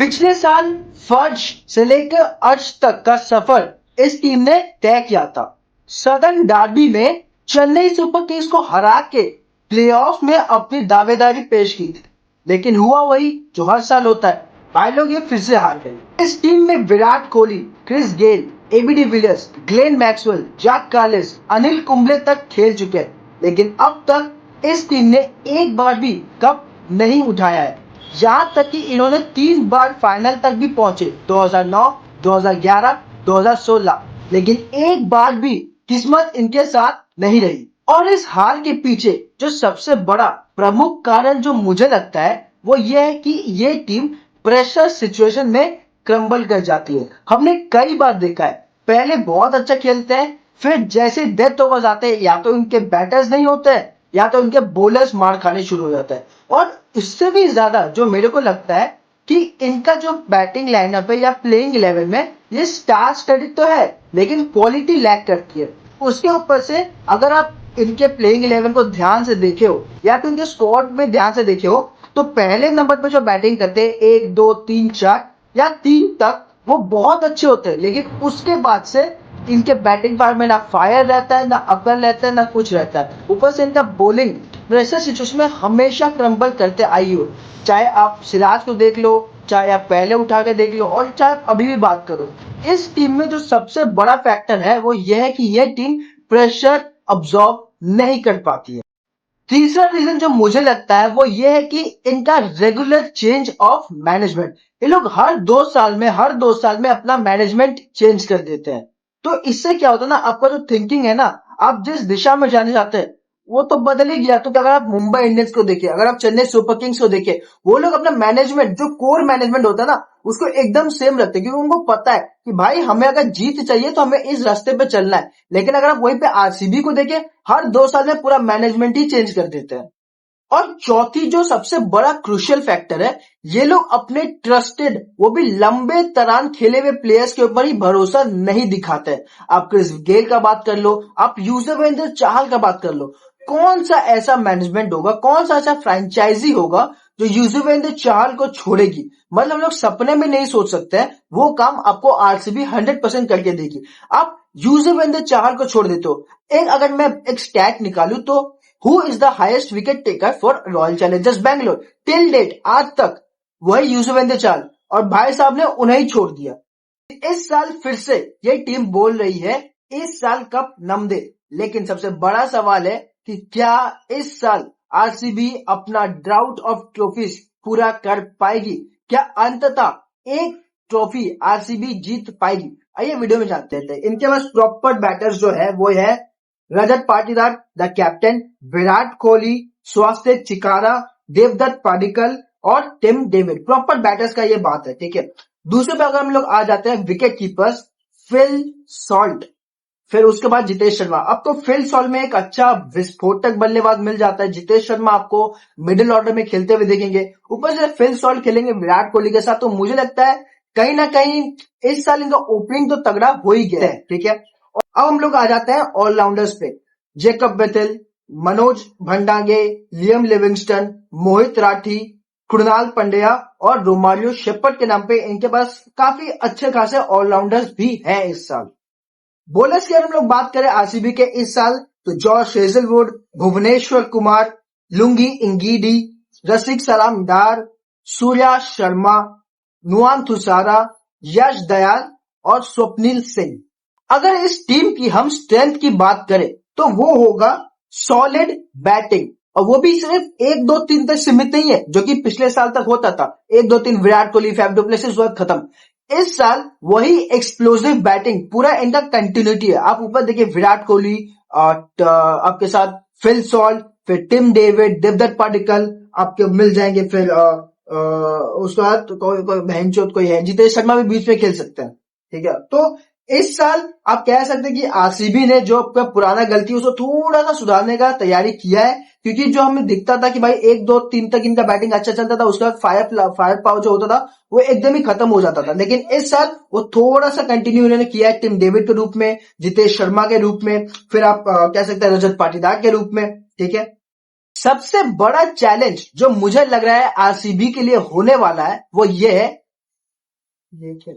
पिछले साल फर्स्ट से लेकर अर्श तक का सफर इस टीम ने तय किया था। सदर्न डार्बी में चेन्नई सुपर किंग्स को हरा के प्लेऑफ में अपनी दावेदारी पेश की थी, लेकिन हुआ वही जो हर साल होता है। भाई लोग ये फिर से हार गए। इस टीम में Virat Kohli, Chris Gayle, AB de Villiers, Glenn Maxwell, Jack Kallis, Anil Kumble तक खेल चुके हैं, लेकिन अब तक इस टीम ने एक बार भी कप नहीं उठाया है। यहाँ तक कि इन्होंने 3 बार फाइनल तक भी पहुंचे, 2009, 2011, 2016, लेकिन एक बार भी किस्मत इनके साथ नहीं रही। और इस हार के पीछे जो सबसे बड़ा प्रमुख कारण जो मुझे लगता है वो ये है कि ये टीम प्रेशर सिचुएशन में क्रम्बल कर जाती है। हमने कई बार देखा है, पहले बहुत अच्छा खेलते हैं, फिर जैसे डेथ ओवर्स आते हैं या तो इनके बैटर्स नहीं होते हैं या तो इनके बॉलर्स मार खाने शुरू हो जाते हैं। और इससे भी ज्यादा जो मेरे को लगता है कि इनका जो बैटिंग लाइनअप है या प्लेइंग 11 में ये स्टार स्टडीड तो है, लेकिन क्वालिटी लैक करती है। उसके ऊपर से अगर आप इनके प्लेइंग 11 को ध्यान से देखे हो या तो इनके स्क्वाड में ध्यान से देखे हो, तो पहले नंबर पर जो बैटिंग करते हैं 1, 2, 3, 4 या 3 तक वो बहुत अच्छे होते हैं, लेकिन उसके बाद से इनके बैटिंग पार्ट में ना फायर रहता है, ना अकल रहता है, ना कुछ रहता है। ऊपर से इनका बॉलिंग प्रेशर सिचुएशन में हमेशा क्रम्बल करते आई हो। चाहे आप सिराज को देख लो, चाहे आप पहले उठा के देख लो, और चाहे आप अभी भी बात करो। इस टीम में जो सबसे बड़ा फैक्टर है वो यह है कि यह टीम प्रेशर अब्सॉर्ब नहीं कर पाती है। तीसरा रीजन जो मुझे लगता है वो ये है कि इनका रेगुलर चेंज ऑफ मैनेजमेंट। ये लोग हर 2 साल में अपना मैनेजमेंट चेंज कर देते हैं। तो इससे क्या होता है ना, आपका जो थिंकिंग है ना, आप जिस दिशा में जाने चाहते हैं वो तो बदल ही गया। तो अगर आप मुंबई इंडियंस को देखिए, अगर आप चेन्नई सुपर किंग्स को देखिए, वो लोग अपना मैनेजमेंट जो कोर मैनेजमेंट होता है ना उसको एकदम सेम रखते हैं, क्योंकि उनको पता है कि भाई हमें अगर जीत चाहिए तो हमें इस रास्ते पे चलना है। लेकिन अगर आप वहीं पे आरसीबी को देखें, हर 2 साल में पूरा मैनेजमेंट ही चेंज कर देते हैं। और चौथी जो सबसे बड़ा क्रूशियल फैक्टर है, ये लोग अपने ट्रस्टेड, वो भी लंबे तरान खेले हुए प्लेयर्स के ऊपर ही भरोसा नहीं दिखाते। आप क्रिस गेल का बात कर लो, आप युजवेंद्र चाहल का बात कर लो, कौन सा ऐसा मैनेजमेंट होगा, कौन सा ऐसा फ्रेंचाइजी होगा जो युजवेंद्र चाहल को छोड़ेगी। मतलब हम लोग सपने में नहीं सोच सकते हैं, वो काम आपको आरसीबी 100% करके देगी। आप युजवेंद्र चाहल को छोड़ देते हो। अगर मैं एक स्टैट निकालू तो who is the highest wicket taker for Royal Challengers Bangalore till date, आज तक वही युजवेंद्र चाहल, और भाई साहब ने उन्हें छोड़ दिया। इस साल फिर से ये टीम बोल रही है इस साल कप नम दे, लेकिन सबसे बड़ा सवाल है कि क्या इस साल आरसीबी अपना ड्राउट ऑफ ट्रॉफीज पूरा कर पाएगी? क्या अंततः एक ट्रॉफी आरसीबी जीत पाएगी? आइए वीडियो में जानते हैं। इनके पास प्रॉपर बैटर्स जो है वो है रजत पाटीदार द कैप्टन, विराट कोहली, स्वास्तिक चिकारा, देवदत्त पाडिक्कल और टिम डेविड। प्रॉपर बैटर्स का ये बात है, ठीक है। दूसरे पे अगर हम लोग आ जाते हैं विकेट कीपर्स, फिल सॉल्ट, फिर उसके बाद जितेश शर्मा। अब तो फिल सॉल्ट में एक अच्छा विस्फोटक बल्लेबाज मिल जाता है, जितेश शर्मा आपको मिडिल ऑर्डर में खेलते हुए देखेंगे, ऊपर से फिल सॉल्ट खेलेंगे विराट कोहली के साथ। तो मुझे लगता है कहीं ना कहीं इस साल इनका ओपनिंग तो तगड़ा हो ही गया है, ठीक है। अब हम लोग आ जाते हैं ऑलराउंडर्स पे। Jacob Bethell, Manoj Bhandage, Liam Livingstone, Mohit Rathi, Krunal Pandya और रोमारियो शेपर्ड के नाम पे इनके पास काफी अच्छे खासे ऑलराउंडर्स भी हैं इस साल। बॉलर्स की अगर हम लोग बात करें आरसीबी के इस साल, तो जॉर्ज हेजलवुड, भुवनेश्वर कुमार, लुंगी इंगीडी, रसिक सलाम डार, सूर्या शर्मा, नुआन थुसारा, यश दयाल और स्वप्निल सिंह। अगर इस टीम की हम स्ट्रेंथ की बात करें तो वो होगा सॉलिड बैटिंग, और वो भी सिर्फ 1, 2, 3 तक सीमित नहीं है जो कि पिछले साल तक होता था। 1, 2, 3 Virat Kohli, Faf du Plessis खत्म। इस साल वही एक्सप्लोसिव बैटिंग, पूरा इनका कंटिन्यूटी है। आप ऊपर देखिए विराट कोहली आपके साथ फिल सॉल्ट, फिर टिम डेविड, देवदत्त पाडिक्कल आपके मिल जाएंगे, फिर उसके बाद कोई बहनचोद कोई है, जितेश शर्मा भी बीच में खेल सकते हैं, ठीक है। तो इस साल आप कह सकते हैं कि आरसीबी ने जो आपका पुराना गलती उसको थोड़ा सा सुधारने का तैयारी किया है, क्योंकि जो हमें दिखता था कि भाई 1, 2, 3 तक इनका बैटिंग अच्छा चलता था, उसके बाद फायर पावर जो होता था वो एकदम ही खत्म हो जाता था। लेकिन इस साल वो थोड़ा सा कंटिन्यू इन्होंने किया है, टिम डेविड के रूप में, जितेश शर्मा के रूप में, फिर आप कह सकते हैं रजत पाटीदार के रूप में, ठीक है। सबसे बड़ा चैलेंज जो मुझे लग रहा है आरसीबी के लिए होने वाला है वो ये है देखिए,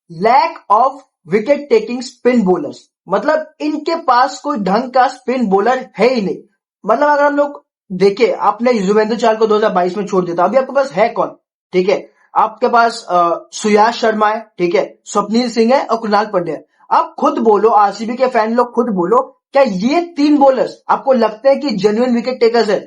lack of wicket taking spin bowlers, मतलब इनके पास कोई ढंग का स्पिन बॉलर है ही नहीं। मतलब अगर हम लोग देखे, आपने युजवेंद्र चहल को 2022 में छोड़ दिया था, अभी आपके पास है कौन? ठीक है, आपके पास सुयाश शर्मा है, ठीक है, स्वप्निल सिंह है और कृणाल पंड्या है। आप खुद बोलो, आरसीबी के फैन लोग खुद बोलो, क्या ये तीन बॉलर्स आपको लगते हैं कि जेन्युइन विकेट टेकर्स है?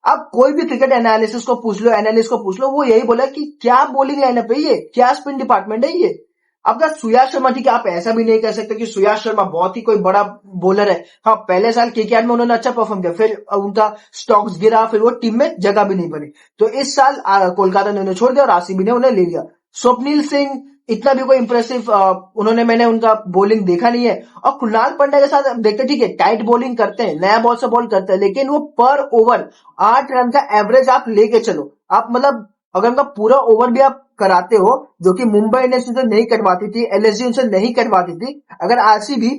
आप कोई भी क्रिकेट एनालिसिस को पूछ लो, एनालिस्ट को पूछ लो, वो यही बोला कि क्या बॉलिंग लाइनअप है ये, क्या स्पिन डिपार्टमेंट है ये। आपका सुयाश शर्मा, ठीक है, आप ऐसा भी नहीं कह सकते कि सुयाश शर्मा बहुत ही कोई बड़ा बॉलर है। हाँ, पहले साल केकेआर में उन्होंने अच्छा परफॉर्म किया, फिर उनका स्टॉक्स गिरा, फिर वो टीम में जगह भी नहीं बनी। तो इस साल कोलकाता ने उन्हें छोड़ दिया और आरसीबी ने उन्हें ले लिया। स्वप्निल सिंह इतना भी कोई इंप्रेसिव उन्होंने, मैंने उनका बॉलिंग देखा नहीं है। और कृणाल पांड्या के साथ आप देखते, ठीक है, टाइट बॉलिंग करते हैं, नया बॉल से बॉल करते हैं, लेकिन वो पर ओवर 8 रन का एवरेज आप लेके चलो। आप मतलब अगर उनका पूरा ओवर भी आप कराते हो, जो कि मुंबई इंडियंस उनसे नहीं करवाती थी, एलएसजी उनसे नहीं करवाती थी, अगर आरसीबी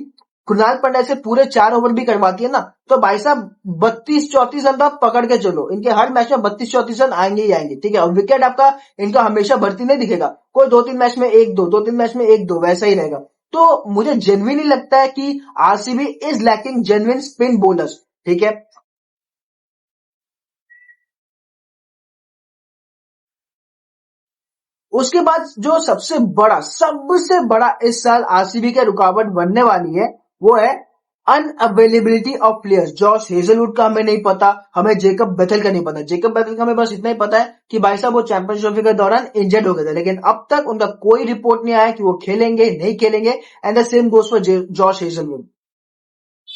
कृणाल पांड्या से पूरे 4 ओवर भी करवाती है ना, तो भाई साहब 32-34 रन तो आप पकड़ के चलो, इनके हर मैच में 32-34 रन आएंगे ही आएंगे, ठीक है। और विकेट आपका इनका हमेशा बढ़ती नहीं दिखेगा, कोई 2-3 मैच में 1-2, 2-3 मैच में 1-2, वैसा ही रहेगा। तो मुझे जेन्युइनली लगता है कि RCB is lacking genuine spin bowlers, ठीक है। उसके बाद जो सबसे बड़ा इस साल आरसीबी के रुकावट बनने वाली है, वो है unavailability of players. Josh Hazlewood का हमें नहीं पता, हमें जेकब बेथेल का नहीं पता। जेकब बेथेल का हमें बस इतना ही पता है कि भाई साहब वो चैंपियंस ट्रॉफी के दौरान इंजर्ड हो गए थे, लेकिन अब तक उनका कोई रिपोर्ट नहीं आया कि वो खेलेंगे नहीं खेलेंगे। And the same goes for Josh Hazlewood.